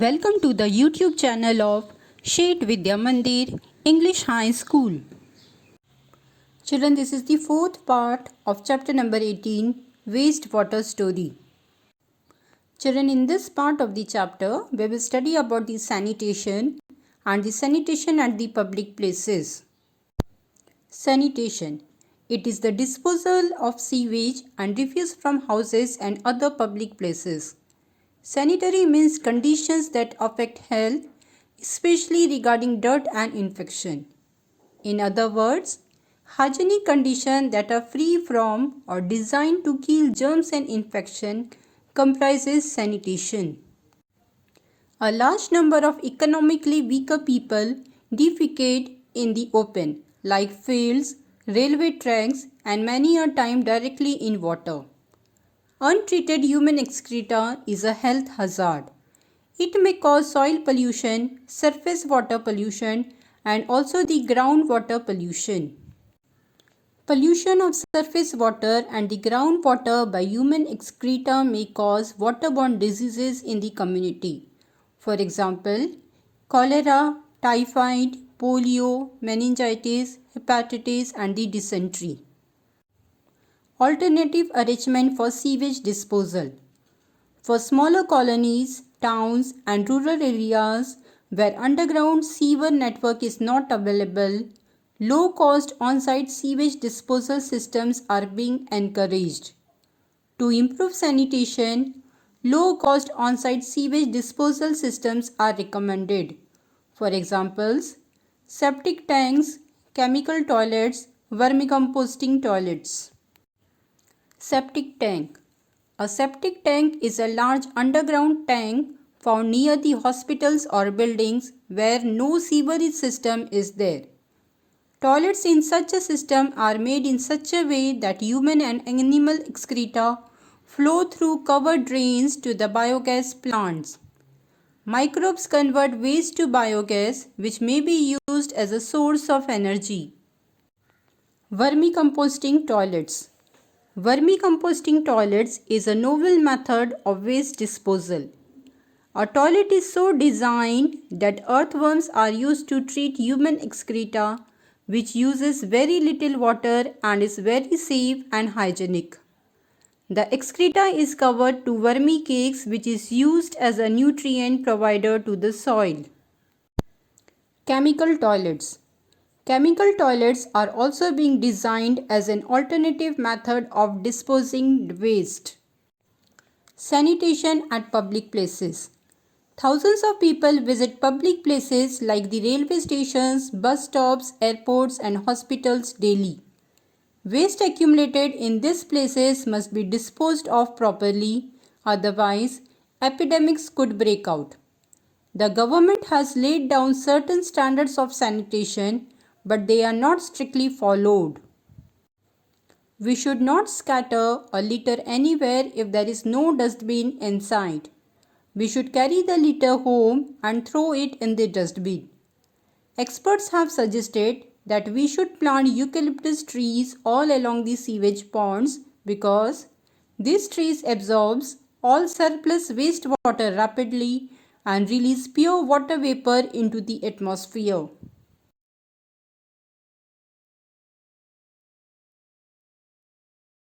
Welcome to the YouTube channel of Shet Vidya Mandir English High School. Children, this is the fourth part of chapter number 18, Wastewater Story. Children, in this part of the chapter, we will study about the sanitation and the sanitation at the public places. Sanitation. It is the disposal of sewage and refuse from houses and other public places. Sanitary means conditions that affect health, especially regarding dirt and infection. In other words, hygienic conditions that are free from or designed to kill germs and infection comprises sanitation. A large number of economically weaker people defecate in the open, like fields, railway tracks, and many a time directly in water. Untreated human excreta is a health hazard. It may cause soil pollution, surface water pollution, and also the groundwater pollution. Pollution of surface water and the groundwater by human excreta may cause waterborne diseases in the community. For example, cholera, typhoid, polio, meningitis, hepatitis, and the dysentery. Alternative arrangement for sewage disposal. For smaller colonies, towns, and rural areas where underground sewer network is not available, low-cost on-site sewage disposal systems are being encouraged. To improve sanitation, low-cost on-site sewage disposal systems are recommended. For examples, septic tanks, chemical toilets, vermicomposting toilets. Septic tank. A septic tank is a large underground tank found near the hospitals or buildings where no sewerage system is there. Toilets in such a system are made in such a way that human and animal excreta flow through covered drains to the biogas plants. Microbes convert waste to biogas, which may be used as a source of energy. Vermicomposting toilets. Vermicomposting toilets is a novel method of waste disposal. A toilet is so designed that earthworms are used to treat human excreta, which uses very little water and is very safe and hygienic. The excreta is covered to vermicakes, which is used as a nutrient provider to the soil. Chemical toilets. Chemical toilets are also being designed as an alternative method of disposing waste. Sanitation at public places. Thousands of people visit public places like the railway stations, bus stops, airports, and hospitals daily. Waste accumulated in these places must be disposed of properly, otherwise, epidemics could break out. The government has laid down certain standards of sanitation, but they are not strictly followed. We should not scatter or litter anywhere if there is no dustbin inside. We should carry the litter home and throw it in the dustbin. Experts have suggested that we should plant eucalyptus trees all along the sewage ponds because these trees absorb all surplus wastewater rapidly and release pure water vapor into the atmosphere.